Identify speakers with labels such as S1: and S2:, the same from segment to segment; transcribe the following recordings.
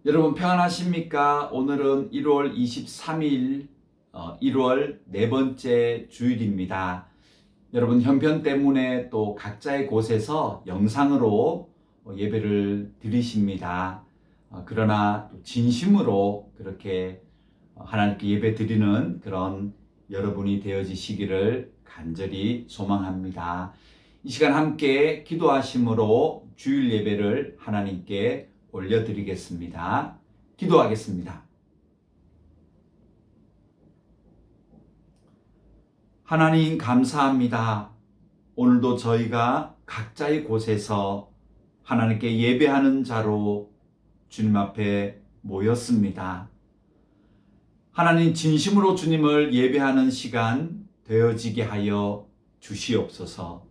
S1: 여러분 평안하십니까? 오늘은 1월 23일 1월 네 번째 주일입니다. 여러분 형편 때문에 또 각자의 곳에서 영상으로 예배를 드리십니다. 그러나 진심으로 그렇게 하나님께 예배 드리는 그런 여러분이 되어지시기를 간절히 소망합니다. 이 시간 함께 기도하심으로 주일 예배를 하나님께 올려드리겠습니다. 기도하겠습니다. 하나님 감사합니다. 오늘도 저희가 각자의 곳에서 하나님께 예배하는 자로 주님 앞에 모였습니다. 하나님 진심으로 주님을 예배하는 시간 되어지게 하여 주시옵소서.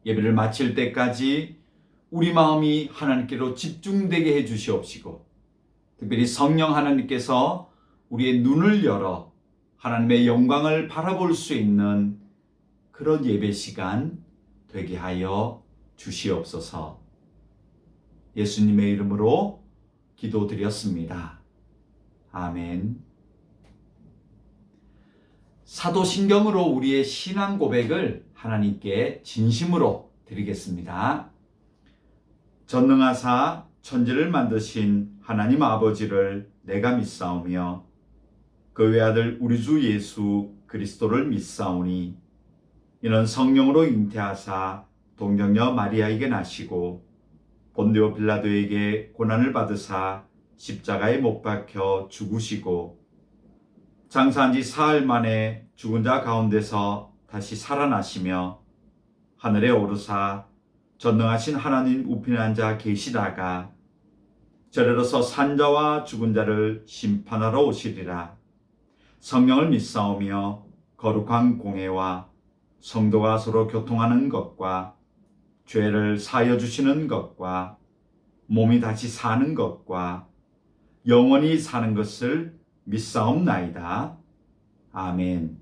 S1: 예배를 마칠 때까지 우리 마음이 하나님께로 집중되게 해 주시옵시고, 특별히 성령 하나님께서 우리의 눈을 열어 하나님의 영광을 바라볼 수 있는 그런 예배 시간 되게 하여 주시옵소서. 예수님의 이름으로 기도드렸습니다. 아멘. 사도신경으로 우리의 신앙 고백을 하나님께 진심으로 드리겠습니다. 전능하사 천지를 만드신 하나님 아버지를 내가 믿사오며 그 외아들 우리 주 예수 그리스도를 믿사오니 이는 성령으로 잉태하사 동정녀 마리아에게 나시고 본디오 빌라도에게 고난을 받으사 십자가에 못 박혀 죽으시고 장사한 지 사흘 만에 죽은 자 가운데서 다시 살아나시며 하늘에 오르사 전능하신 하나님 우편에 앉아 계시다가 저리로서 산자와 죽은 자를 심판하러 오시리라. 성령을 믿사오며 거룩한 공회와 성도가 서로 교통하는 것과 죄를 사하여 주시는 것과 몸이 다시 사는 것과 영원히 사는 것을 믿사옵나이다. 아멘.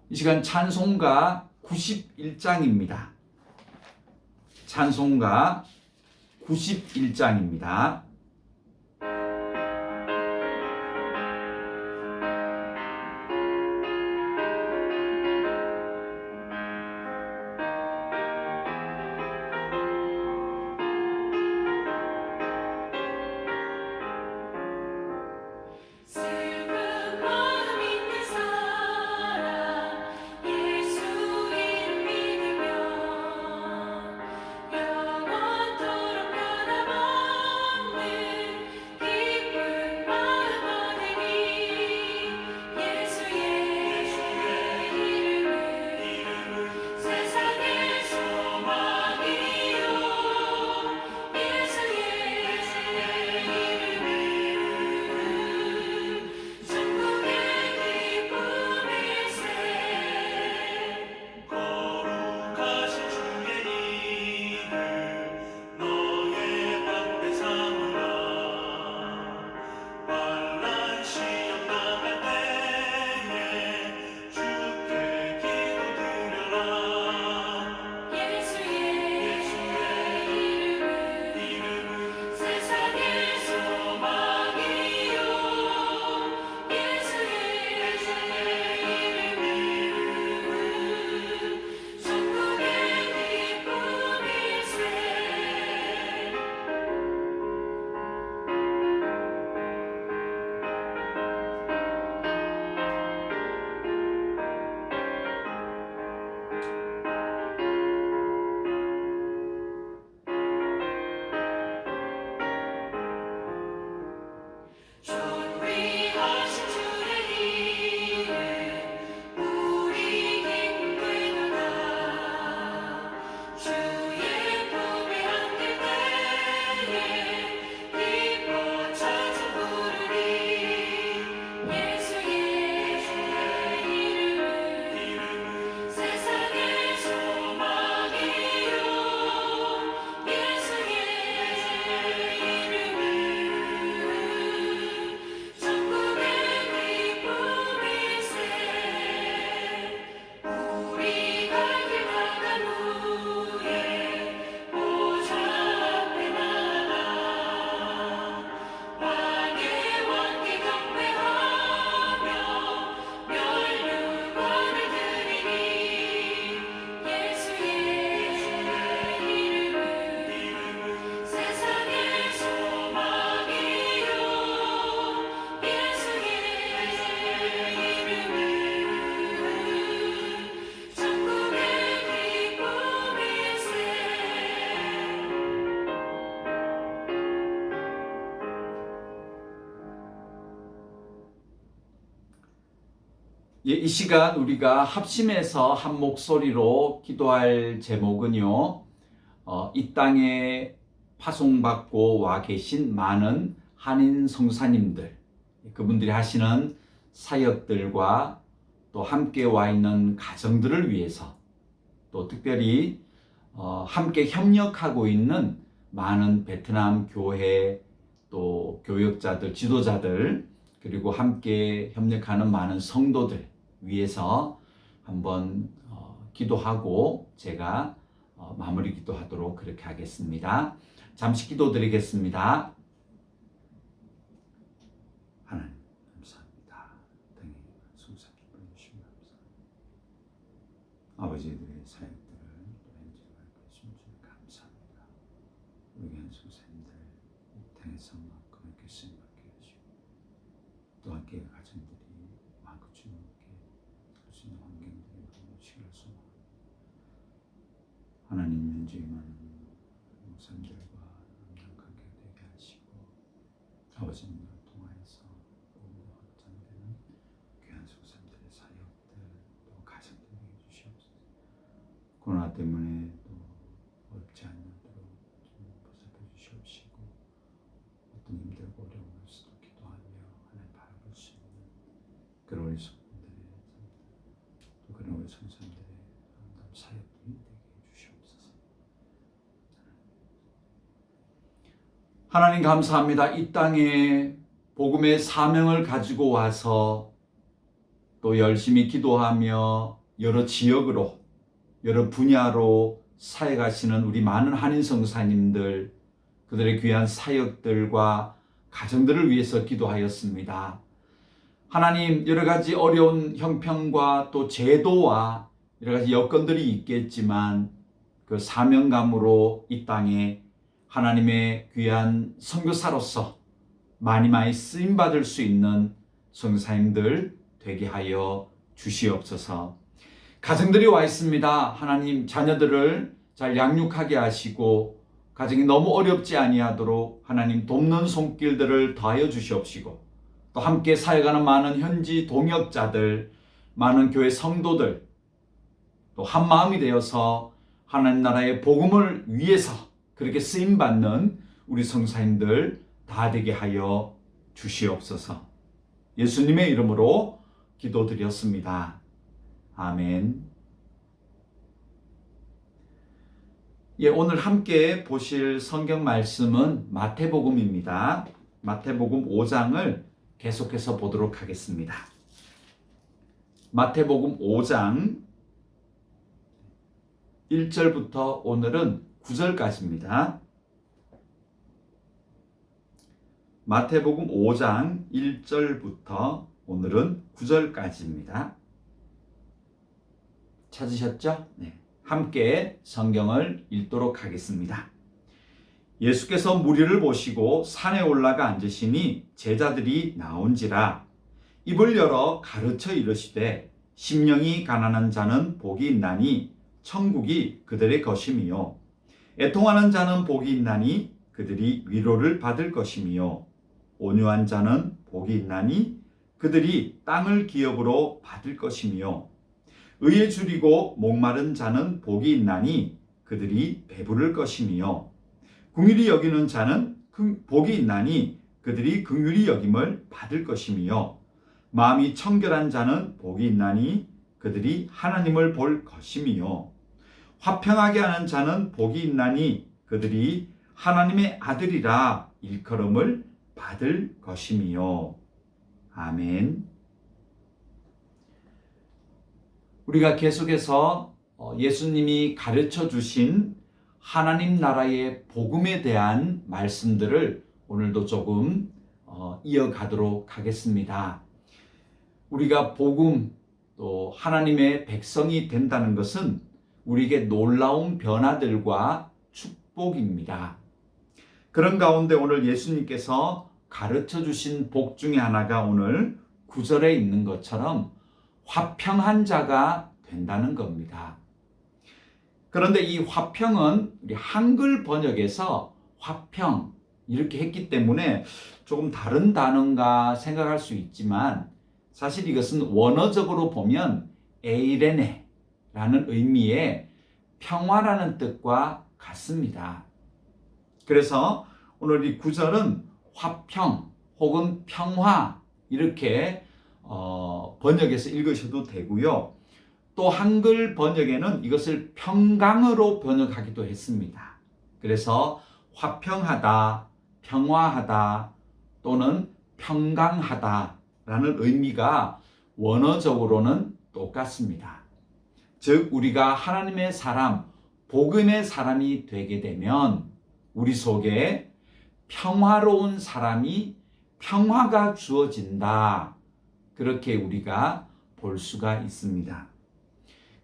S1: 이 시간 찬송가 91장입니다. 찬송가 91장입니다. 예, 이 시간 우리가 합심해서 한 목소리로 기도할 제목은요, 이 땅에 파송받고 와 계신 많은 한인 성사님들, 그분들이 하시는 사역들과 또 함께 와 있는 가정들을 위해서, 또 특별히 함께 협력하고 있는 많은 베트남 교회, 또 교역자들, 지도자들, 그리고 함께 협력하는 많은 성도들 위해서 한번 기도하고 제가 마무리 기도하도록 그렇게 하겠습니다. 잠시 기도드리겠습니다. 하나님 감사합니다. 등에 성사께 보내주시면 감사합니다. 아버지들의 사역들을 왼쪽을 보내주시면 감사합니다. 우리 교회 성사님들 등에서 만큼 이렇게 쓰임받게 하시고 또 함께 가정들이 마음껏 주님께 살 수 있는 환경들이 무너지기를 소망합니다. 하나님 현재 많은 목사님들과 남녀 관계 되게 하시고 아버지님을 통하여서 복음으로 확장되는 귀한 성사님들의 사역들 또 가정들을 해주시옵소서. 코로나 때문에 또 어렵지 않도록 좀 보살펴 주시옵시고 어떤 힘들고 어려운 것을 기도하며 하나님 바라볼 수 있는 그런 우리 성도들의 또 그런 우리 성사님들의 아름다운 사역들이 되게 해주시옵소서. 하나님 감사합니다. 이 땅에 복음의 사명을 가지고 와서 또 열심히 기도하며 여러 지역으로 여러 분야로 사역하시는 우리 많은 한인 성사님들, 그들의 귀한 사역들과 가정들을 위해서 기도하였습니다. 하나님, 여러 가지 어려운 형편과 또 제도와 여러 가지 여건들이 있겠지만 그 사명감으로 이 땅에 하나님의 귀한 선교사로서 많이 쓰임받을 수 있는 성사님들 되게 하여 주시옵소서. 가정들이 와 있습니다. 하나님, 자녀들을 잘 양육하게 하시고 가정이 너무 어렵지 아니하도록 하나님 돕는 손길들을 더하여 주시옵시고 또 함께 사역하는 많은 현지 동역자들, 많은 교회 성도들 또 한마음이 되어서 하나님 나라의 복음을 위해서 그렇게 쓰임받는 우리 성사님들 다 되게 하여 주시옵소서. 예수님의 이름으로 기도드렸습니다. 아멘. 예, 오늘 함께 보실 성경 말씀은 마태복음입니다. 마태복음 5장을 계속해서 보도록 하겠습니다. 마태복음 5장 1절부터 오늘은 9절까지입니다. 마태복음 5장 1절부터 오늘은 9절까지입니다. 찾으셨죠? 네. 함께 성경을 읽도록 하겠습니다. 예수께서 무리를 보시고 산에 올라가 앉으시니 제자들이 나온지라 입을 열어 가르쳐 이르시되 심령이 가난한 자는 복이 있나니 천국이 그들의 것임이요 애통하는 자는 복이 있나니 그들이 위로를 받을 것임이요 온유한 자는 복이 있나니 그들이 땅을 기업으로 받을 것임이요 의에 줄이고 목마른 자는 복이 있나니 그들이 배부를 것임이요 긍휼히 여기는 자는 복이 있나니 그들이 긍휼히 여김을 받을 것임이요 마음이 청결한 자는 복이 있나니 그들이 하나님을 볼 것임이요 화평하게 하는 자는 복이 있나니 그들이 하나님의 아들이라 일컬음을 받을 것임이요. 아멘. 우리가 계속해서 예수님이 가르쳐 주신 하나님 나라의 복음에 대한 말씀들을 오늘도 조금 이어가도록 하겠습니다. 우리가 복음 또 하나님의 백성이 된다는 것은 우리에게 놀라운 변화들과 축복입니다. 그런 가운데 오늘 예수님께서 가르쳐 주신 복 중에 하나가 오늘 9절에 있는 것처럼 화평한 자가 된다는 겁니다. 그런데 이 화평은 우리 한글 번역에서 화평 이렇게 했기 때문에 조금 다른 단어인가 생각할 수 있지만 사실 이것은 원어적으로 보면 에이레네라는 의미의 평화라는 뜻과 같습니다. 그래서 오늘 이 구절은 화평 혹은 평화 이렇게 번역해서 읽으셔도 되고요. 또 한글 번역에는 이것을 평강으로 번역하기도 했습니다. 그래서 화평하다, 평화하다 또는 평강하다라는 의미가 원어적으로는 똑같습니다. 즉 우리가 하나님의 사람, 복음의 사람이 되게 되면 우리 속에 평화로운 사람이 평화가 주어진다. 그렇게 우리가 볼 수가 있습니다.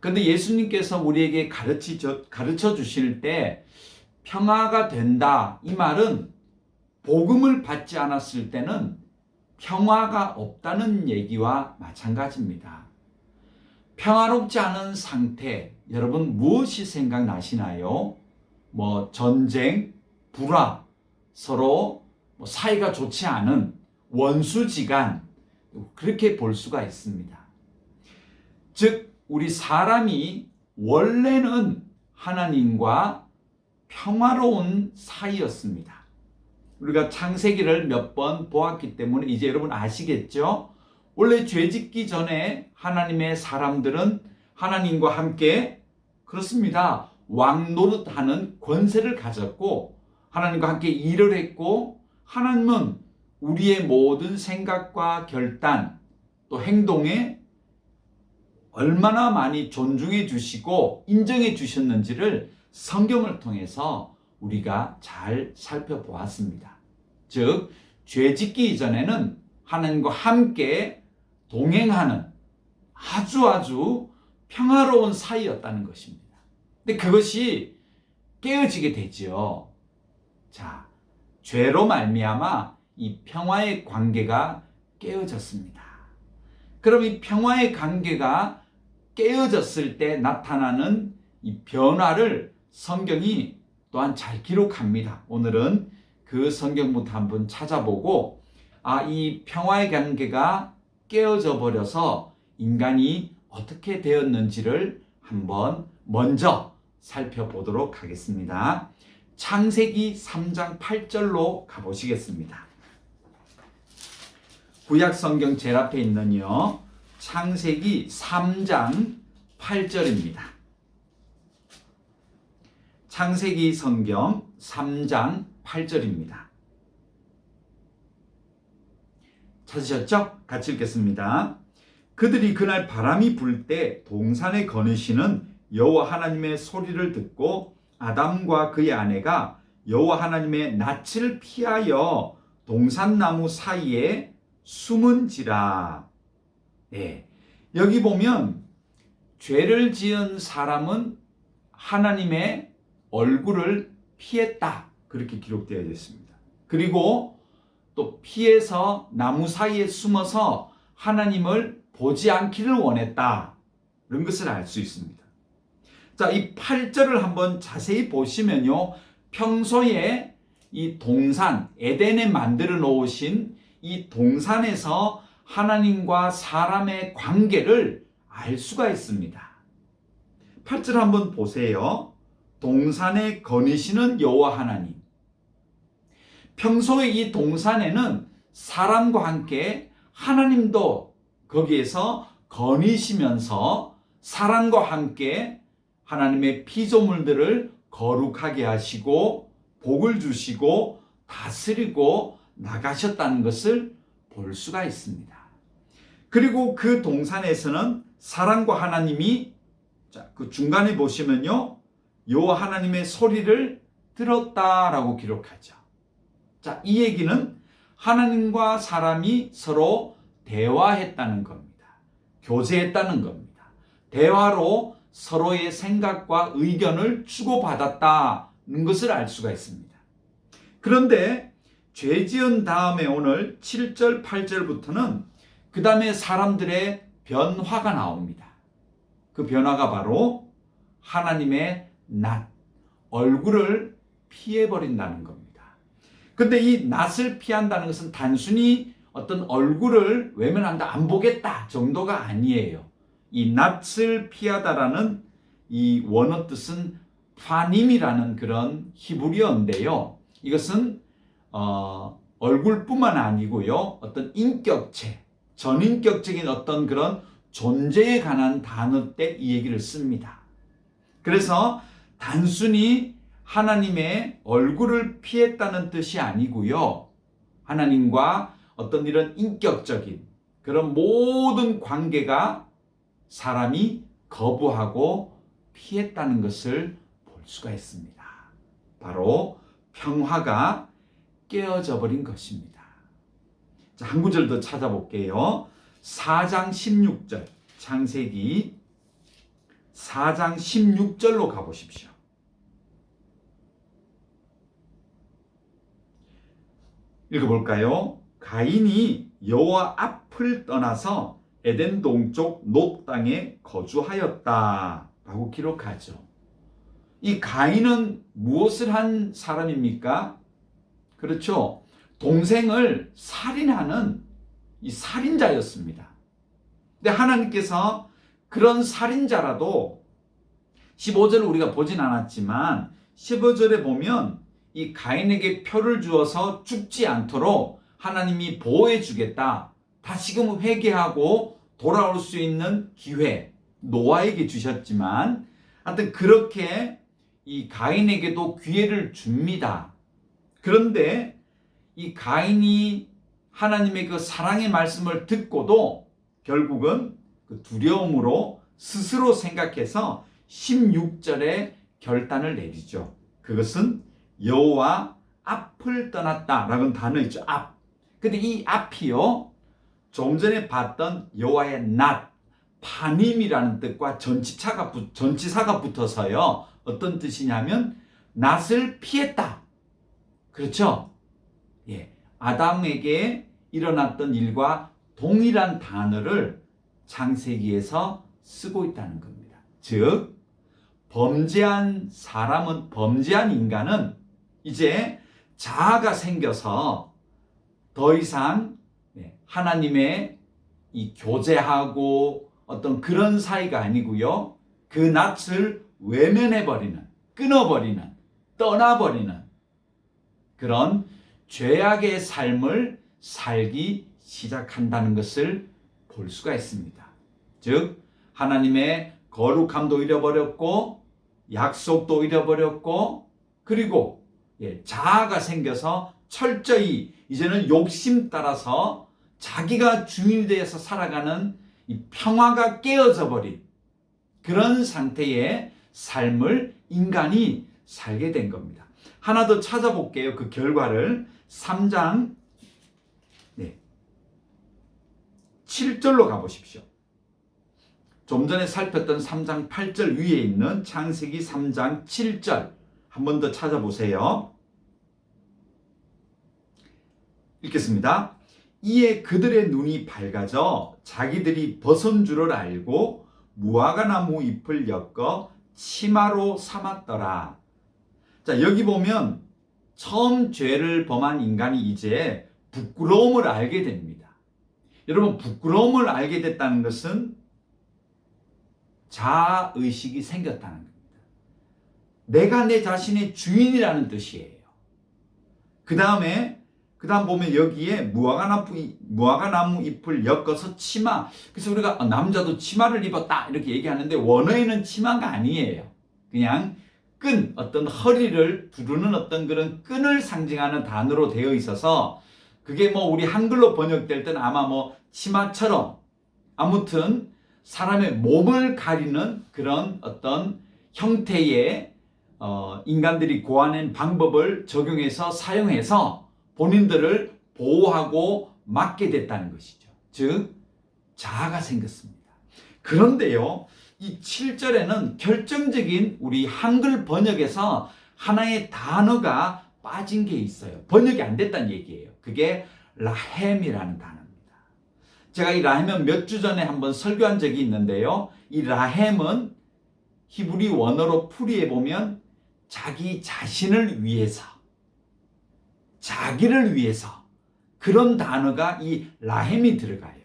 S1: 그런데 예수님께서 우리에게 가르쳐 주실 때 평화가 된다. 이 말은 복음을 받지 않았을 때는 평화가 없다는 얘기와 마찬가지입니다. 평화롭지 않은 상태, 여러분 무엇이 생각나시나요? 전쟁, 불화, 서로 사이가 좋지 않은 원수지간, 그렇게 볼 수가 있습니다. 즉 우리 사람이 원래는 하나님과 평화로운 사이였습니다. 우리가 창세기를 몇 번 보았기 때문에 이제 여러분 아시겠죠? 원래 죄 짓기 전에 하나님의 사람들은 하나님과 함께 그렇습니다. 왕 노릇하는 권세를 가졌고 하나님과 함께 일을 했고 하나님은 우리의 모든 생각과 결단 또 행동에 얼마나 많이 존중해 주시고 인정해 주셨는지를 성경을 통해서 우리가 잘 살펴보았습니다. 즉, 죄 짓기 이전에는 하나님과 함께 동행하는 아주 평화로운 사이였다는 것입니다. 근데 그것이 깨어지게 되지요. 자, 죄로 말미암아 이 평화의 관계가 깨어졌습니다. 그럼 이 평화의 관계가 깨어졌을 때 나타나는 이 변화를 성경이 또한 잘 기록합니다. 오늘은 그 성경부터 한번 찾아보고 이 평화의 관계가 깨어져 버려서 인간이 어떻게 되었는지를 한번 먼저 살펴보도록 하겠습니다. 창세기 3장 8절로 가보시겠습니다. 구약 성경 제일 앞에 있는요. 창세기 3장 8절입니다. 창세기 성경 3장 8절입니다. 찾으셨죠? 같이 읽겠습니다. 그들이 그날 바람이 불 때 동산에 거느시는 여호와 하나님의 소리를 듣고 아담과 그의 아내가 여호와 하나님의 낯을 피하여 동산나무 사이에 숨은지라. 네, 여기 보면 죄를 지은 사람은 하나님의 얼굴을 피했다. 그렇게 기록되어 있습니다. 그리고 또 피해서 나무 사이에 숨어서 하나님을 보지 않기를 원했다. 이런 것을 알 수 있습니다. 자, 이 8절을 한번 자세히 보시면요. 평소에 이 동산, 에덴에 만들어 놓으신 이 동산에서 하나님과 사람의 관계를 알 수가 있습니다. 8절 한번 보세요. 동산에 거니시는 여호와 하나님. 평소에 이 동산에는 사람과 함께 하나님도 거기에서 거니시면서 사람과 함께 하나님의 피조물들을 거룩하게 하시고 복을 주시고 다스리고 나가셨다는 것을 볼 수가 있습니다. 그리고 그 동산에서는 사람과 하나님이 그 중간에 보시면요. 여호와 하나님의 소리를 들었다라고 기록하죠. 자, 이 얘기는 하나님과 사람이 서로 대화했다는 겁니다. 교제했다는 겁니다. 대화로 서로의 생각과 의견을 주고받았다는 것을 알 수가 있습니다. 그런데 죄 지은 다음에 오늘 7절, 8절부터는 그 다음에 사람들의 변화가 나옵니다. 그 변화가 바로 하나님의 낯, 얼굴을 피해버린다는 겁니다. 근데 이 낯을 피한다는 것은 단순히 어떤 얼굴을 외면한다, 안 보겠다 정도가 아니에요. 이 낯을 피하다라는 이 원어 뜻은 파님이라는 그런 히브리어인데요. 이것은 얼굴뿐만 아니고요, 어떤 인격체, 전인격적인 어떤 그런 존재에 관한 단어 때 이 얘기를 씁니다. 그래서 단순히 하나님의 얼굴을 피했다는 뜻이 아니고요, 하나님과 어떤 이런 인격적인 그런 모든 관계가 사람이 거부하고 피했다는 것을 볼 수가 있습니다. 바로 평화가 깨어져 버린 것입니다. 자, 한 구절 더 찾아볼게요. 4장 16절, 창세기 4장 16절로 가보십시오. 읽어볼까요? 가인이 여호와 앞을 떠나서 에덴 동쪽 놋 땅에 거주하였다 라고 기록하죠. 이 가인은 무엇을 한 사람입니까? 그렇죠. 동생을 살인하는 이 살인자였습니다. 근데 하나님께서 그런 살인자라도 15절을 우리가 보진 않았지만 15절에 보면 이 가인에게 표를 주어서 죽지 않도록 하나님이 보호해 주겠다, 다시금 회개하고 돌아올 수 있는 기회 노아에게 주셨지만, 하여튼 그렇게 이 가인에게도 기회를 줍니다. 그런데 이 가인이 하나님의 그 사랑의 말씀을 듣고도 결국은 그 두려움으로 스스로 생각해서 16절에 결단을 내리죠. 그것은 여호와 앞을 떠났다라는 단어 있죠. 앞. 근데 이 앞이요, 좀 전에 봤던 여호와의 낫, 파님이라는 뜻과 전치사가 붙어서요, 어떤 뜻이냐면 낫을 피했다. 그렇죠? 예, 아담에게 일어났던 일과 동일한 단어를 창세기에서 쓰고 있다는 겁니다. 즉, 범죄한 인간은 이제 자아가 생겨서 더 이상 하나님의 이 교제하고 어떤 그런 사이가 아니고요, 그 낯을 외면해버리는, 끊어버리는, 떠나버리는 그런 죄악의 삶을 살기 시작한다는 것을 볼 수가 있습니다. 즉, 하나님의 거룩함도 잃어버렸고 약속도 잃어버렸고, 그리고 자아가 생겨서 철저히 이제는 욕심 따라서 자기가 주인이 되어서 살아가는 이 평화가 깨어져 버린 그런 상태의 삶을 인간이 살게 된 겁니다. 하나 더 찾아볼게요. 그 결과를 3장 7절로 가보십시오. 좀 전에 살폈던 3장 8절 위에 있는 창세기 3장 7절 한 번 더 찾아보세요. 읽겠습니다. 이에 그들의 눈이 밝아져 자기들이 벗은 줄을 알고 무화과 나무 잎을 엮어 치마로 삼았더라. 자, 여기 보면 처음 죄를 범한 인간이 이제 부끄러움을 알게 됩니다. 여러분, 부끄러움을 알게 됐다는 것은 자아의식이 생겼다는 겁니다. 내가 내 자신의 주인이라는 뜻이에요. 그 다음 보면 여기에 무화과 나무 잎을 엮어서 치마. 그래서 우리가 남자도 치마를 입었다 이렇게 얘기하는데, 원어에는 치마가 아니에요. 그냥 끈, 어떤 허리를 두르는 어떤 그런 끈을 상징하는 단어로 되어 있어서, 그게 뭐 우리 한글로 번역될 때는 아마 뭐 치마처럼, 아무튼 사람의 몸을 가리는 그런 어떤 형태의 인간들이 고안한 방법을 적용해서 사용해서 본인들을 보호하고 맡게 됐다는 것이죠. 즉, 자아가 생겼습니다. 그런데요, 이 7절에는 결정적인 우리 한글 번역에서 하나의 단어가 빠진 게 있어요. 번역이 안 됐다는 얘기예요. 그게 라헴이라는 단어입니다. 제가 이 라헴은 몇 주 전에 한번 설교한 적이 있는데요, 이 라헴은 히브리 원어로 풀이해 보면 자기 자신을 위해서, 자기를 위해서, 그런 단어가 이 라햄이 들어가요.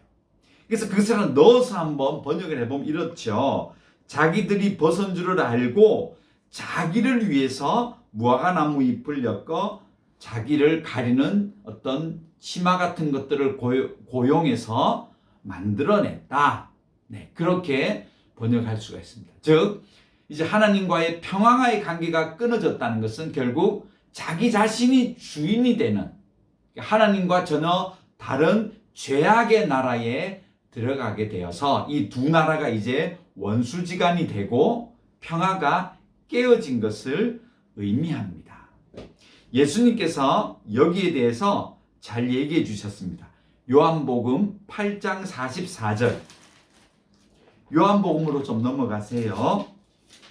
S1: 그래서 그것을 넣어서 한번 번역을 해보면 이렇죠. 자기들이 벗은 줄을 알고 자기를 위해서 무화과나무 잎을 엮어 자기를 가리는 어떤 치마 같은 것들을 고용해서 만들어냈다. 네, 그렇게 번역할 수가 있습니다. 즉 이제 하나님과의 평화의 관계가 끊어졌다는 것은 결국 자기 자신이 주인이 되는, 하나님과 전혀 다른 죄악의 나라에 들어가게 되어서 이 두 나라가 이제 원수지간이 되고 평화가 깨어진 것을 의미합니다. 예수님께서 여기에 대해서 잘 얘기해 주셨습니다. 요한복음 8장 44절. 요한복음으로 좀 넘어가세요.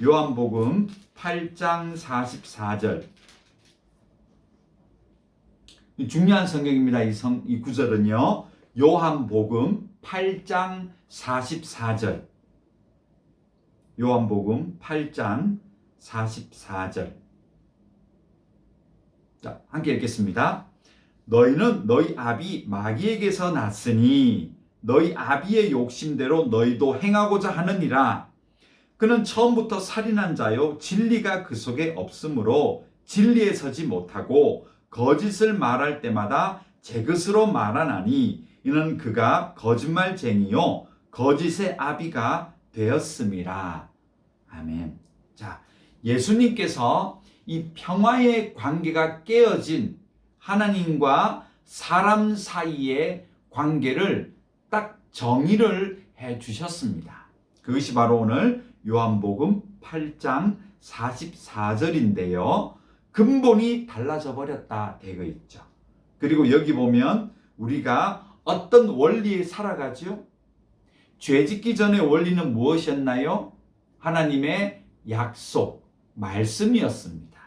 S1: 요한복음 8장 44절. 중요한 성경입니다. 이 구절은요. 요한복음 8장 44절. 요한복음 8장 44절. 자, 함께 읽겠습니다. 너희는 너희 아비 마귀에게서 났으니 너희 아비의 욕심대로 너희도 행하고자 하느니라. 그는 처음부터 살인한 자요 진리가 그 속에 없으므로 진리에 서지 못하고 거짓을 말할 때마다 제 것으로 말하나니 이는 그가 거짓말쟁이요 거짓의 아비가 되었음이라. 아멘. 자, 예수님께서 이 평화의 관계가 깨어진 하나님과 사람 사이의 관계를 딱 정의를 해 주셨습니다. 그것이 바로 오늘 요한복음 8장 44절인데요. 근본이 달라져 버렸다 되어 있죠. 그리고 여기 보면 우리가 어떤 원리에 살아가죠? 죄짓기 전의 원리는 무엇이었나요? 하나님의 약속, 말씀이었습니다.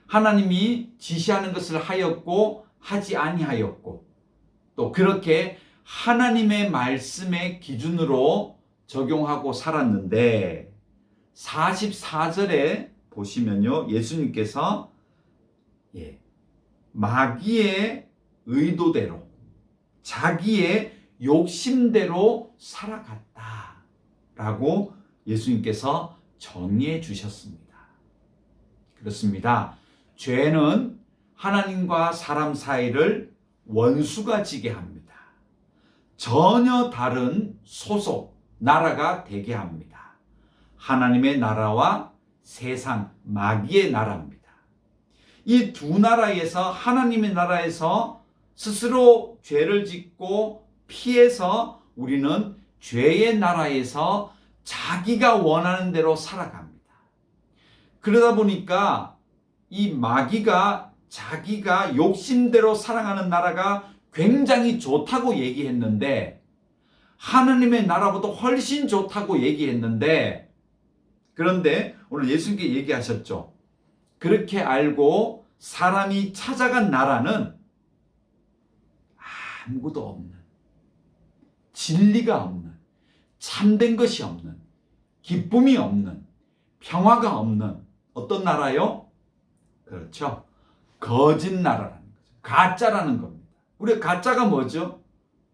S1: 하나님이 지시하는 것을 하였고 하지 아니하였고 또 그렇게 하나님의 말씀의 기준으로 적용하고 살았는데 44절에 보시면요. 예수님께서 마귀의 의도대로 자기의 욕심대로 살아갔다라고 예수님께서 정의해 주셨습니다. 그렇습니다. 죄는 하나님과 사람 사이를 원수가 지게 합니다. 전혀 다른 소속, 나라가 되게 합니다. 하나님의 나라와 세상, 마귀의 나라입니다. 이 두 나라에서 하나님의 나라에서 스스로 죄를 짓고 피해서 우리는 죄의 나라에서 자기가 원하는 대로 살아갑니다. 그러다 보니까 이 마귀가 자기가 욕심대로 살아가는 나라가 굉장히 좋다고 얘기했는데 하나님의 나라보다 훨씬 좋다고 얘기했는데 그런데 오늘 예수님께 얘기하셨죠. 그렇게 알고 사람이 찾아간 나라는 아무것도 없는, 진리가 없는, 참된 것이 없는, 기쁨이 없는, 평화가 없는 어떤 나라요? 그렇죠. 거짓 나라라는 거죠. 가짜라는 겁니다. 우리가 가짜가 뭐죠?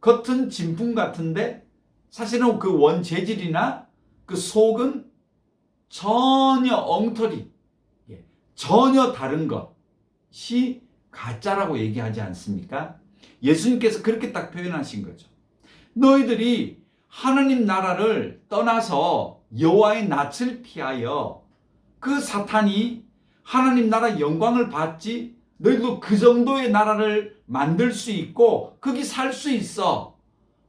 S1: 겉은 진품 같은데 사실은 그 원재질이나 그 속은 전혀 엉터리, 전혀 다른 것이 가짜라고 얘기하지 않습니까? 예수님께서 그렇게 딱 표현하신 거죠. 너희들이 하나님 나라를 떠나서 여호와의 낯을 피하여 그 사탄이 하나님 나라 영광을 받지 너희도 그 정도의 나라를 만들 수 있고 거기 살 수 있어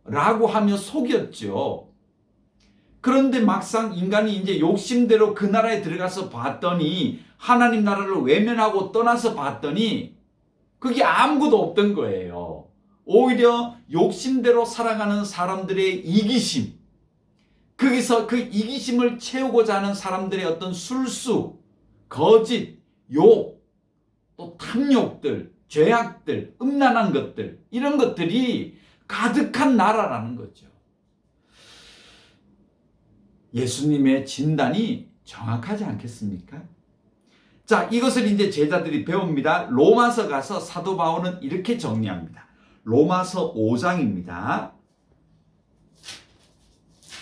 S1: 라고 하며 속였죠. 그런데 막상 인간이 이제 욕심대로 그 나라에 들어가서 봤더니 하나님 나라를 외면하고 떠나서 봤더니 그게 아무것도 없던 거예요. 오히려 욕심대로 살아가는 사람들의 이기심, 거기서 그 이기심을 채우고자 하는 사람들의 어떤 술수, 거짓, 욕, 또 탐욕들, 죄악들, 음란한 것들, 이런 것들이 가득한 나라라는 거죠. 예수님의 진단이 정확하지 않겠습니까? 자, 이것을 이제 제자들이 배웁니다. 로마서 가서 사도 바울은 이렇게 정리합니다. 로마서 5장입니다.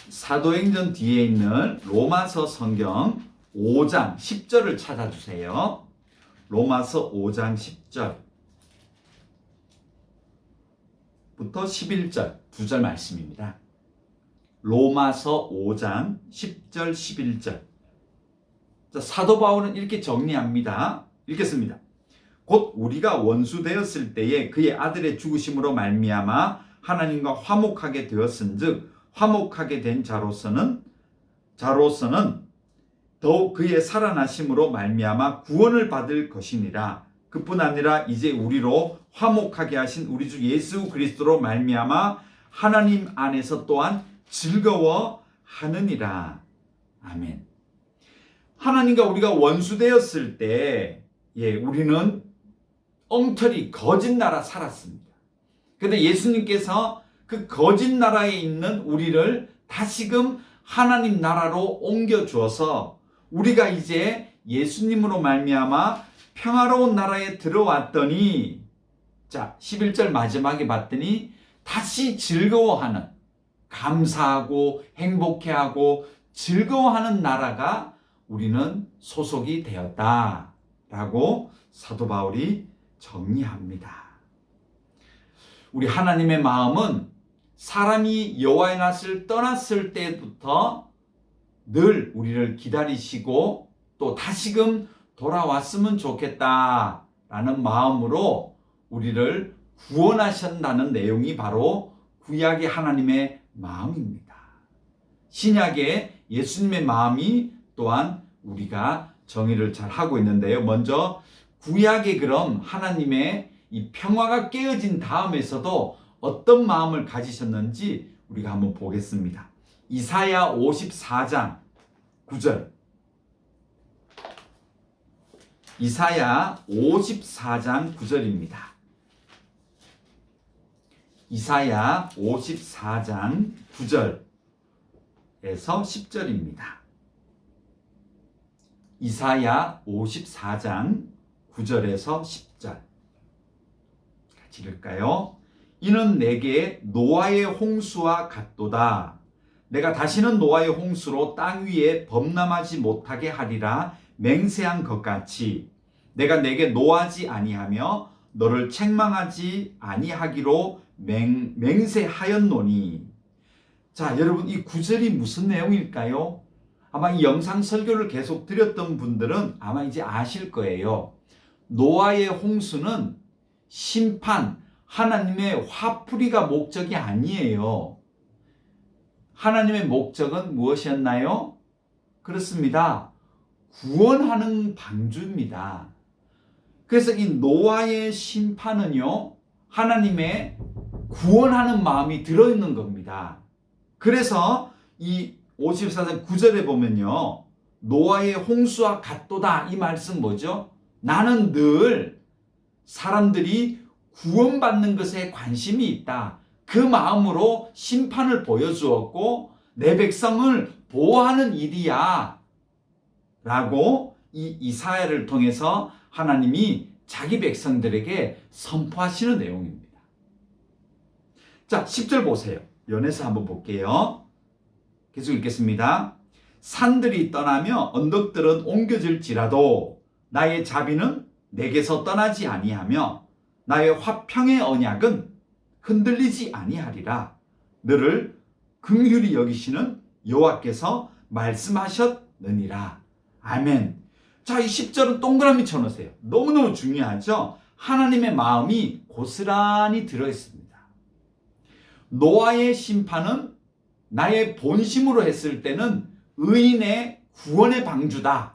S1: 사도행전 뒤에 있는 로마서 성경 5장 10절을 찾아주세요. 로마서 5장 10절부터 11절 두 절 말씀입니다. 로마서 5장 10절 11절. 자, 사도 바울은 이렇게 정리합니다. 읽겠습니다. 곧 우리가 원수 되었을 때에 그의 아들의 죽으심으로 말미암아 하나님과 화목하게 되었은즉 화목하게 된 자로서는 더욱 그의 살아나심으로 말미암아 구원을 받을 것이니라. 그뿐 아니라 이제 우리로 화목하게 하신 우리 주 예수 그리스도로 말미암아 하나님 안에서 또한 즐거워하느니라. 아멘. 하나님과 우리가 원수 되었을 때 우리는 엉터리 거짓 나라 살았습니다. 그런데 예수님께서 그 거짓 나라에 있는 우리를 다시금 하나님 나라로 옮겨 주어서 우리가 이제 예수님으로 말미암아 평화로운 나라에 들어왔더니, 자 11절 마지막에 봤더니 다시 즐거워하는, 감사하고 행복해하고 즐거워하는 나라가 우리는 소속이 되었다라고 사도 바울이 정리합니다. 우리 하나님의 마음은 사람이 여호와의 낯을 떠났을 때부터 늘 우리를 기다리시고 또 다시금 돌아왔으면 좋겠다라는 마음으로 우리를 구원하신다는 내용이 바로 구약의 하나님의 마음입니다. 신약의 예수님의 마음이 또한 우리가 정의를 잘 하고 있는데요. 먼저 구약의 그럼 하나님의 이 평화가 깨어진 다음에서도 어떤 마음을 가지셨는지 우리가 한번 보겠습니다. 이사야 54장 9절. 이사야 54장 9절입니다. 이사야 54장 9절에서 10절입니다. 이사야 54장 9절에서 10절. 같이 읽을까요? 이는 내게 노아의 홍수와 같도다. 내가 다시는 노아의 홍수로 땅 위에 범람하지 못하게 하리라 맹세한 것 같이 내가 내게 노하지 아니하며 너를 책망하지 아니하기로 맹세하였노니. 자, 여러분 이 구절이 무슨 내용일까요? 아마 이 영상 설교를 계속 드렸던 분들은 아마 이제 아실 거예요. 노아의 홍수는 심판, 하나님의 화풀이가 목적이 아니에요. 하나님의 목적은 무엇이었나요? 그렇습니다. 구원하는 방주입니다. 그래서 이 노아의 심판은요, 하나님의 구원하는 마음이 들어있는 겁니다. 그래서 이 54장 9절에 보면요, 노아의 홍수와 같도다. 이 말씀 뭐죠? 나는 늘 사람들이 구원받는 것에 관심이 있다. 그 마음으로 심판을 보여주었고 내 백성을 보호하는 일이야 라고 이 이사야를 통해서 하나님이 자기 백성들에게 선포하시는 내용입니다. 자, 10절 보세요. 연해서 한번 볼게요. 계속 읽겠습니다. 산들이 떠나며 언덕들은 옮겨질지라도 나의 자비는 내게서 떠나지 아니하며 나의 화평의 언약은 흔들리지 아니하리라. 너를 긍휼히 여기시는 여호와께서 말씀하셨느니라. 아멘. 자, 이 10절은 동그라미 쳐놓으세요. 너무너무 중요하죠? 하나님의 마음이 고스란히 들어있습니다. 노아의 심판은 나의 본심으로 했을 때는 의인의 구원의 방주다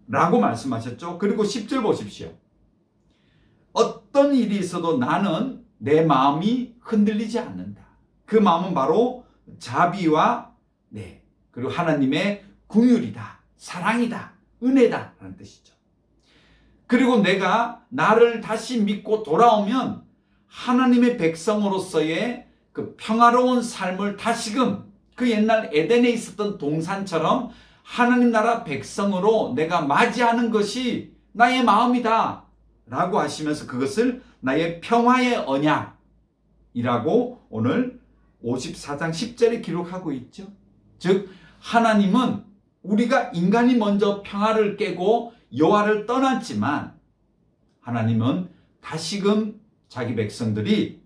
S1: 라고 말씀하셨죠. 그리고 10절 보십시오. 어떤 일이 있어도 나는 내 마음이 흔들리지 않는다. 그 마음은 바로 자비와 그리고 하나님의 긍휼이다, 사랑이다, 은혜다 라는 뜻이죠. 그리고 내가 나를 다시 믿고 돌아오면 하나님의 백성으로서의 그 평화로운 삶을 다시금 그 옛날 에덴에 있었던 동산처럼 하나님 나라 백성으로 내가 맞이하는 것이 나의 마음이다 라고 하시면서 그것을 나의 평화의 언약이라고 오늘 54장 10절에 기록하고 있죠. 즉 하나님은 우리가 인간이 먼저 평화를 깨고 여호와를 떠났지만 하나님은 다시금 자기 백성들이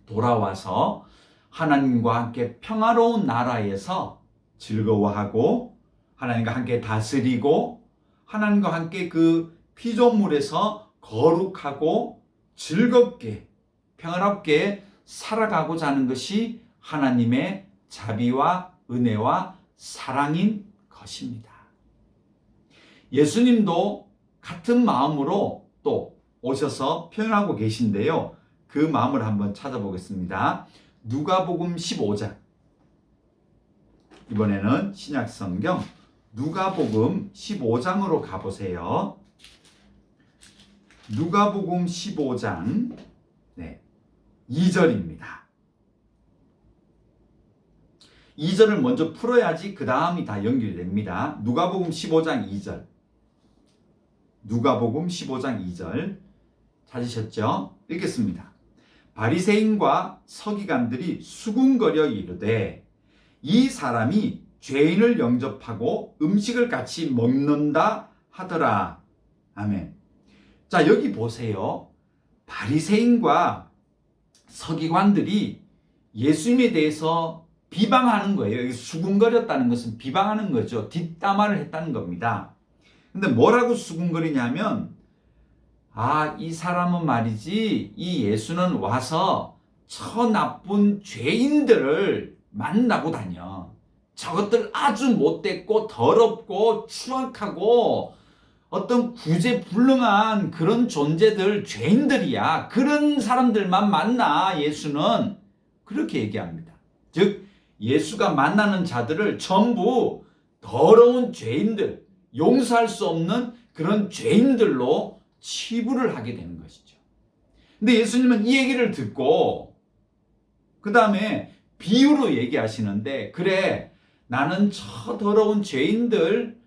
S1: 돌아와서 하나님과 함께 평화로운 나라에서 즐거워하고 하나님과 함께 다스리고 하나님과 함께 그 피조물에서 거룩하고 즐겁게 평화롭게 살아가고자 하는 것이 하나님의 자비와 은혜와 사랑인 것입니다. 예수님도 같은 마음으로 또 오셔서 표현하고 계신데요. 그 마음을 한번 찾아보겠습니다. 누가복음 15장. 이번에는 신약성경 누가복음 15장으로 가보세요. 누가복음 15장 2절입니다. 2절을 먼저 풀어야지 그 다음이 다 연결이 됩니다. 누가복음 15장 2절. 누가복음 15장 2절 찾으셨죠? 읽겠습니다. 바리새인과 서기관들이 수군거려 이르되 이 사람이 죄인을 영접하고 음식을 같이 먹는다 하더라. 아멘. 자, 여기 보세요. 바리새인과 서기관들이 예수님에 대해서 비방하는 거예요. 여기 수군거렸다는 것은 비방하는 거죠. 뒷담화를 했다는 겁니다. 근데 뭐라고 수군거리냐면 이 사람은 말이지 이 예수는 와서 저 나쁜 죄인들을 만나고 다녀. 저것들 아주 못됐고 더럽고 추악하고 어떤 구제불능한 그런 존재들, 죄인들이야. 그런 사람들만 만나 예수는. 그렇게 얘기합니다. 즉 예수가 만나는 자들을 전부 더러운 죄인들, 용서할 수 없는 그런 죄인들로 치부를 하게 되는 것이죠. 근데 예수님은 이 얘기를 듣고 그 다음에 비유로 얘기하시는데, 그래 나는 저 더러운 죄인들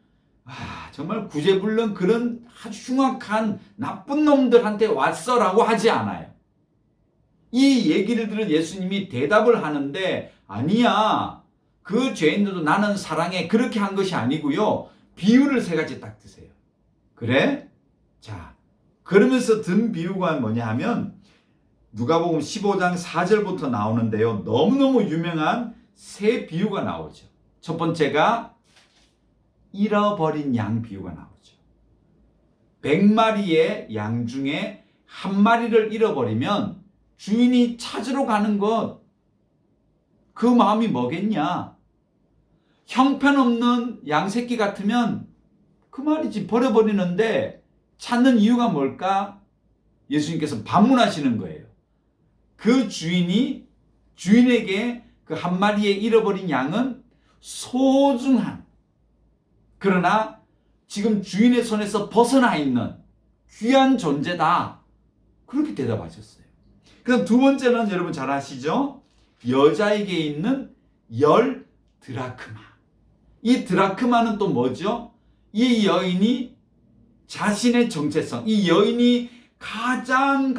S1: 정말 구제불능 그런 아주 흉악한 나쁜 놈들한테 왔어라고 하지 않아요. 이 얘기를 들은 예수님이 대답을 하는데 아니야, 그 죄인들도 나는 사랑해, 그렇게 한 것이 아니고요. 비유를 세 가지 딱 드세요. 그래? 자, 그러면서 든 비유가 뭐냐 하면 누가복음 15장 4절부터 나오는데요. 너무너무 유명한 세 비유가 나오죠. 첫 번째가 잃어버린 양 비유가 나오죠. 100마리의 양 중에 한 마리를 잃어버리면 주인이 찾으러 가는 것, 그 마음이 뭐겠냐? 형편없는 양새끼 같으면 그 말이지 버려버리는데 찾는 이유가 뭘까? 예수님께서 반문하시는 거예요. 그 주인에게 그 한 마리의 잃어버린 양은 소중한, 그러나 지금 주인의 손에서 벗어나 있는 귀한 존재다. 그렇게 대답하셨어요. 그럼 두 번째는 여러분 잘 아시죠? 여자에게 있는 10 드라크마. 이 드라크마는 또 뭐죠? 이 여인이 자신의 정체성, 이 여인이 가장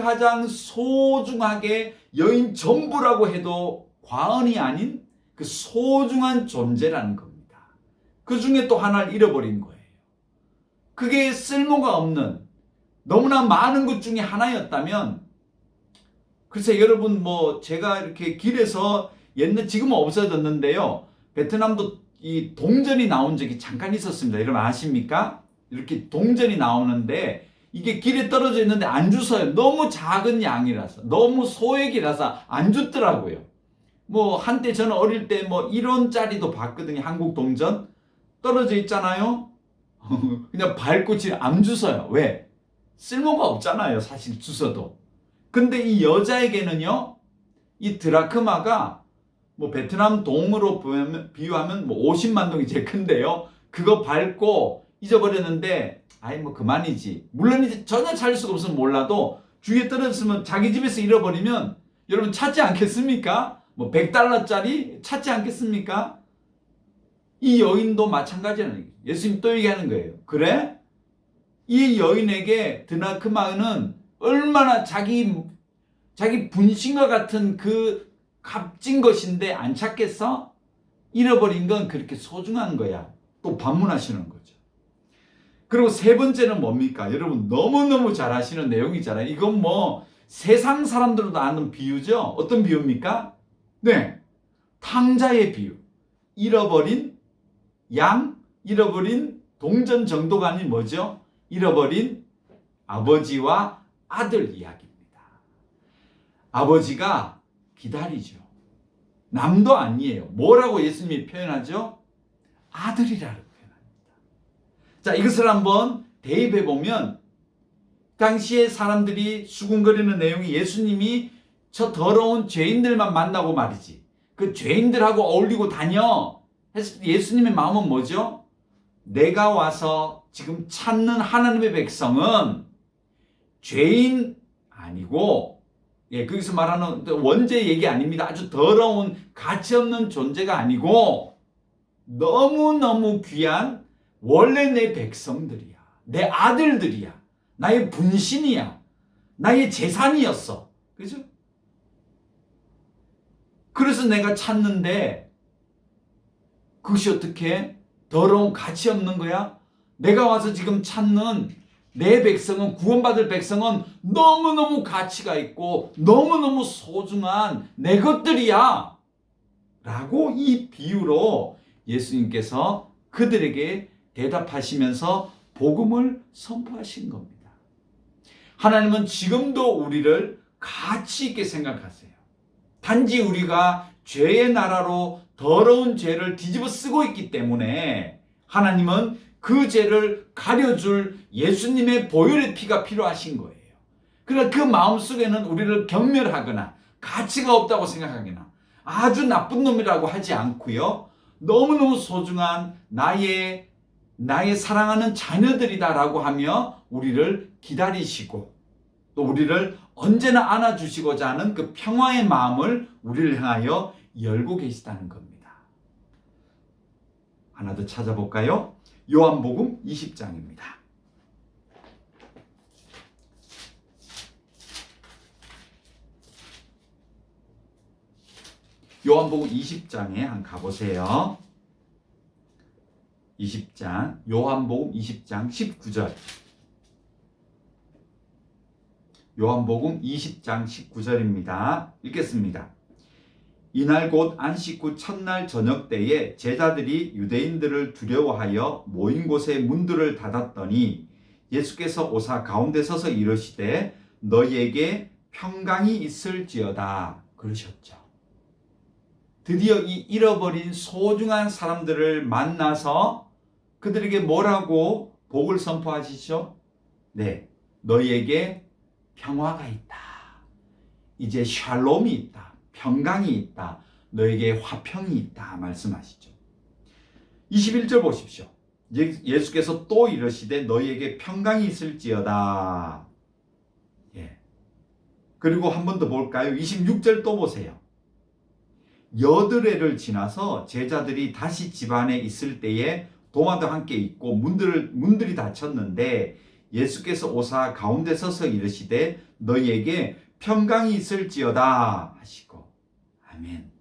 S1: 소중하게 여인 전부라고 해도 과언이 아닌 그 소중한 존재라는 겁니다. 그 중에 또 하나를 잃어버린 거예요. 그게 쓸모가 없는 너무나 많은 것 중에 하나였다면, 글쎄 여러분 제가 이렇게 길에서 지금은 없어졌는데요. 베트남도 이 동전이 나온 적이 잠깐 있었습니다. 여러분 아십니까? 이렇게 동전이 나오는데 이게 길에 떨어져 있는데 안 주워요. 너무 작은 양이라서, 너무 소액이라서 안 줬더라고요. 한때 저는 어릴 때 1원짜리도 봤거든요. 한국 동전 떨어져 있잖아요. 그냥 밟고 안 주워요. 왜? 쓸모가 없잖아요. 사실 주워도. 근데 이 여자에게는요, 이 드라크마가 베트남 동으로 비유하면 50만 동이 제일 큰데요. 그거 밟고 잊어버렸는데 그만이지. 물론 이제 전혀 찾을 수가 없으면 몰라도 주위에 떨어졌으면 자기 집에서 잃어버리면 여러분 찾지 않겠습니까? 100달러짜리 찾지 않겠습니까? 이 여인도 마찬가지라는 얘기예요. 예수님 또 얘기하는 거예요. 그래? 이 여인에게 드라크마는 얼마나 자기 분신과 같은 그 값진 것인데 안 찾겠어? 잃어버린 건 그렇게 소중한 거야. 또 반문하시는 거죠. 그리고 세 번째는 뭡니까? 여러분 너무너무 잘 아시는 내용이잖아요. 이건 뭐 세상 사람들도 아는 비유죠. 어떤 비유입니까? 네, 탕자의 비유. 잃어버린 양, 잃어버린 동전 정도가 아닌 뭐죠? 잃어버린 아버지와 아들 이야기입니다. 아버지가 기다리죠. 남도 아니에요. 뭐라고 예수님이 표현하죠? 아들이라고 표현합니다. 자, 이것을 한번 대입해 보면 당시에 사람들이 수군거리는 내용이 예수님이 저 더러운 죄인들만 만나고 말이지. 그 죄인들하고 어울리고 다녀. 했을 때 예수님의 마음은 뭐죠? 내가 와서 지금 찾는 하나님의 백성은 죄인 아니고, 거기서 말하는 원죄 얘기 아닙니다. 아주 더러운 가치 없는 존재가 아니고 너무너무 귀한 원래 내 백성들이야. 내 아들들이야. 나의 분신이야. 나의 재산이었어. 그죠? 그래서 내가 찾는데 그것이 어떻게 더러운 가치 없는 거야? 내가 와서 지금 찾는 내 백성은, 구원받을 백성은 너무너무 가치가 있고 너무너무 소중한 내 것들이야 라고 이 비유로 예수님께서 그들에게 대답하시면서 복음을 선포하신 겁니다. 하나님은 지금도 우리를 가치 있게 생각하세요. 단지 우리가 죄의 나라로 더러운 죄를 뒤집어 쓰고 있기 때문에 하나님은 그 죄를 가려줄 예수님의 보혈의 피가 필요하신 거예요. 그러나 그 마음속에는 우리를 경멸하거나 가치가 없다고 생각하거나 아주 나쁜 놈이라고 하지 않고요. 너무너무 소중한 나의 사랑하는 자녀들이다라고 하며 우리를 기다리시고 또 우리를 언제나 안아주시고자 하는 그 평화의 마음을 우리를 향하여 열고 계시다는 겁니다. 하나 더 찾아볼까요? 요한복음 20장입니다. 요한복음 20장에 한번 가보세요. 20장, 요한복음 20장 19절. 요한복음 20장 19절입니다. 읽겠습니다. 이날 곧 안식 후 첫날 저녁 때에 제자들이 유대인들을 두려워하여 모인 곳에 문들을 닫았더니 예수께서 오사 가운데 서서 이르시되 너희에게 평강이 있을지어다 그러셨죠. 드디어 이 잃어버린 소중한 사람들을 만나서 그들에게 뭐라고 복을 선포하시죠? 네, 너희에게 평화가 있다. 이제 샬롬이 있다. 평강이 있다. 너에게 화평이 있다. 말씀하시죠. 21절 보십시오. 예수께서 또 이르시되 너희에게 평강이 있을지어다. 그리고 한 번 더 볼까요? 26절 또 보세요. 여드레를 지나서 제자들이 다시 집안에 있을 때에 도마도 함께 있고 문들이 닫혔는데 예수께서 오사 가운데 서서 이르시되 너희에게 평강이 있을지어다 하시고. 아멘.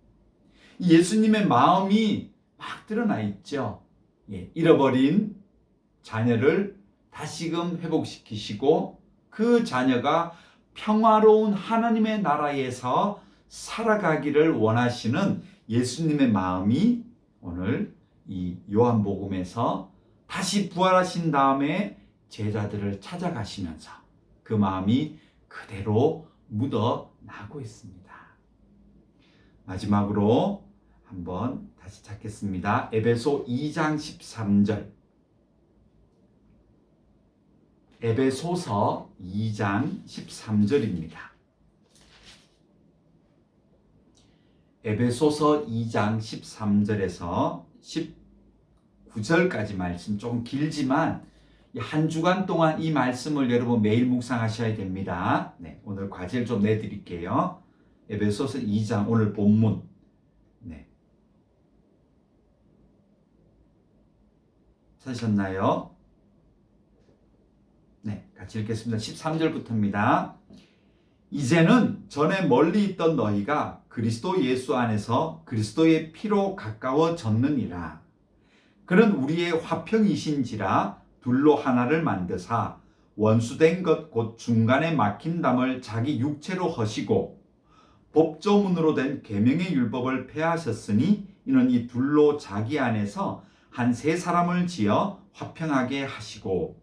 S1: 예수님의 마음이 막 드러나 있죠. 잃어버린 자녀를 다시금 회복시키시고 그 자녀가 평화로운 하나님의 나라에서 살아가기를 원하시는 예수님의 마음이 오늘 이 요한복음에서 다시 부활하신 다음에 제자들을 찾아가시면서 그 마음이 그대로 묻어나고 있습니다. 마지막으로 한번 다시 찾겠습니다. 에베소 2장 13절. 에베소서 2장 13절입니다. 에베소서 2장 13절에서 19절까지 말씀 조금 길지만 한 주간 동안 이 말씀을 여러분 매일 묵상하셔야 됩니다. 네, 오늘 과제를 좀 내드릴게요. 에베소서 2장 오늘 본문. 네. 찾으셨나요? 네, 같이 읽겠습니다. 13절부터입니다. 이제는 전에 멀리 있던 너희가 그리스도 예수 안에서 그리스도의 피로 가까워졌느니라. 그는 우리의 화평이신지라 둘로 하나를 만드사 원수된 것 곧 중간에 막힌 담을 자기 육체로 허시고 법조문으로 된 계명의 율법을 폐하셨으니 이는 이 둘로 자기 안에서 한 세 사람을 지어 화평하게 하시고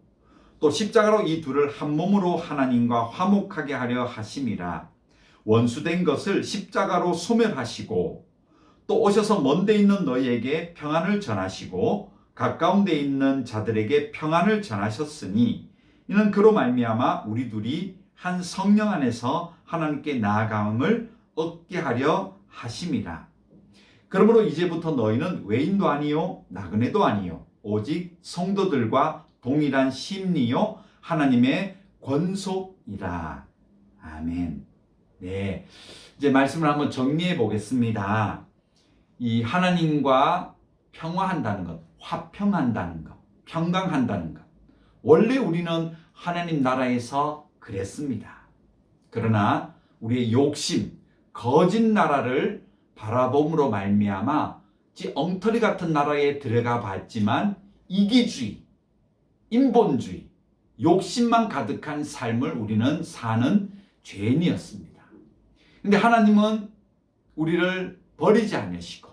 S1: 또 십자가로 이 둘을 한 몸으로 하나님과 화목하게 하려 하심이라. 원수된 것을 십자가로 소멸하시고 또 오셔서 먼데 있는 너희에게 평안을 전하시고 가까운 데 있는 자들에게 평안을 전하셨으니 이는 그로 말미암아 우리 둘이 한 성령 안에서 하나님께 나아감을 얻게 하려 하심이라. 그러므로 이제부터 너희는 외인도 아니요 나그네도 아니요 오직 성도들과 동일한 심리요 하나님의 권속이라. 아멘. 네, 이제 말씀을 한번 정리해 보겠습니다. 이 하나님과 평화한다는 것, 화평한다는 것, 평강한다는 것. 원래 우리는 하나님 나라에서 그랬습니다. 그러나 우리의 욕심, 거짓 나라를 바라봄으로 말미암아 엉터리 같은 나라에 들어가 봤지만 이기주의, 인본주의, 욕심만 가득한 삶을 우리는 사는 죄인이었습니다. 근데 하나님은 우리를 버리지 않으시고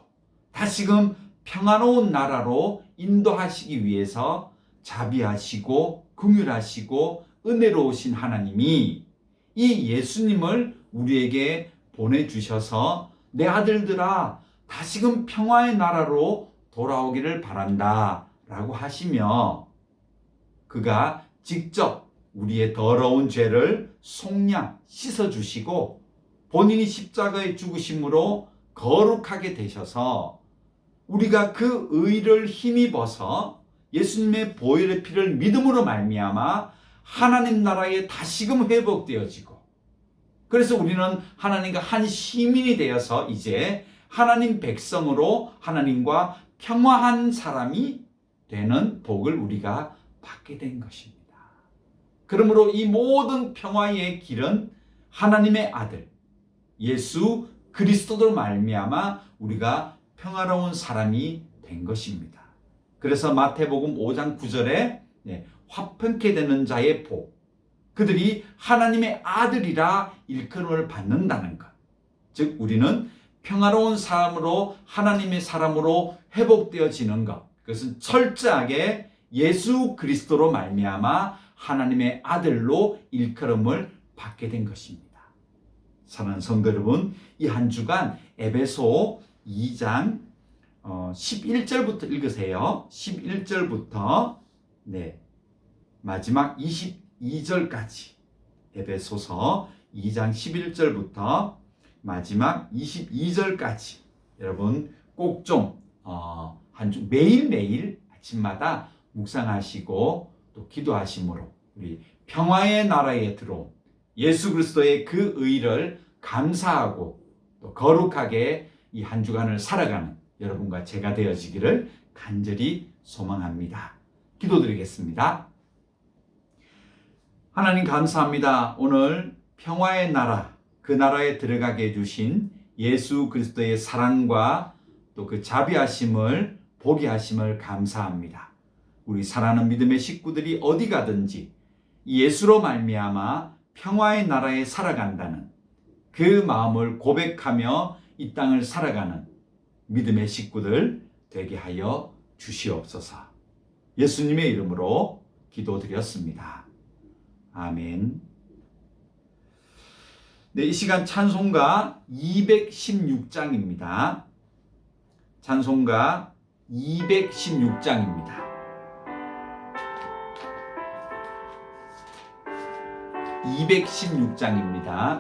S1: 다시금 평화로운 나라로 인도하시기 위해서 자비하시고 긍휼하시고 은혜로우신 하나님이 이 예수님을 우리에게 보내주셔서 내 아들들아 다시금 평화의 나라로 돌아오기를 바란다 라고 하시며 그가 직접 우리의 더러운 죄를 속량 씻어주시고 본인이 십자가에 죽으심으로 거룩하게 되셔서 우리가 그 의를 힘입어서 예수님의 보혈의 피를 믿음으로 말미암아 하나님 나라에 다시금 회복되어지고 그래서 우리는 하나님과 한 시민이 되어서 이제 하나님 백성으로 하나님과 평화한 사람이 되는 복을 우리가 받게 된 것입니다. 그러므로 이 모든 평화의 길은 하나님의 아들 예수 그리스도로 말미암아 우리가 평화로운 사람이 된 것입니다. 그래서 마태복음 5장 9절에 화평케 되는 자의 복, 그들이 하나님의 아들이라 일컬음을 받는다는 것. 즉 우리는 평화로운 사람으로 하나님의 사람으로 회복되어지는 것. 그것은 철저하게 예수 그리스도로 말미암아 하나님의 아들로 일컬음을 받게 된 것입니다. 사랑하는 성도 여러분, 이 한 주간 에베소 2장 11절부터 읽으세요. 11절부터 마지막 22절까지 에베소서 2장 11절부터 마지막 22절까지 여러분 꼭 좀 한 주 매일매일 아침마다 묵상하시고 또 기도하심으로 우리 평화의 나라에 들어온 예수 그리스도의 그 의를 감사하고 또 거룩하게 이 한 주간을 살아가는 여러분과 제가 되어지기를 간절히 소망합니다. 기도드리겠습니다. 하나님 감사합니다. 오늘 평화의 나라, 그 나라에 들어가게 해주신 예수 그리스도의 사랑과 또 그 자비하심을 보게 하심을 감사합니다. 우리 사랑하는 믿음의 식구들이 어디 가든지 예수로 말미암아 평화의 나라에 살아간다는 그 마음을 고백하며 이 땅을 살아가는 믿음의 식구들 되게 하여 주시옵소서. 예수님의 이름으로 기도드렸습니다. 아멘. 이 시간 찬송가 216장입니다. 찬송가 216장입니다. 216장입니다.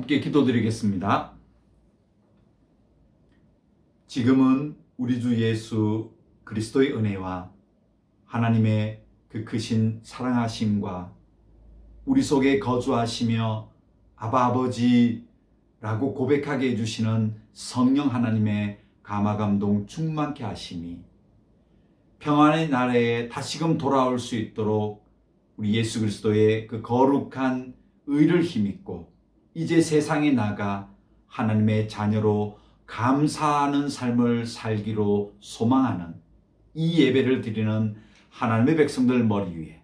S1: 함께 기도드리겠습니다. 지금은 우리 주 예수 그리스도의 은혜와 하나님의 그 크신 사랑하심과 우리 속에 거주하시며 아바 아버지라고 고백하게 해주시는 성령 하나님의 감화감동 충만케 하심이 평안의 나라에 다시금 돌아올 수 있도록 우리 예수 그리스도의 그 거룩한 의를 힘입고 이제 세상에 나가 하나님의 자녀로 감사하는 삶을 살기로 소망하는 이 예배를 드리는 하나님의 백성들 머리 위에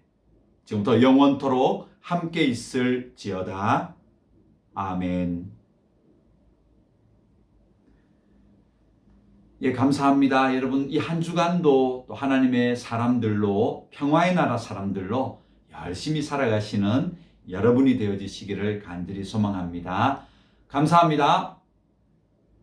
S1: 지금부터 영원토록 함께 있을지어다. 아멘. 예, 감사합니다. 여러분, 이 한 주간도 또 하나님의 사람들로, 평화의 나라 사람들로 열심히 살아가시는 여러분이 되어지시기를 간절히 소망합니다. 감사합니다.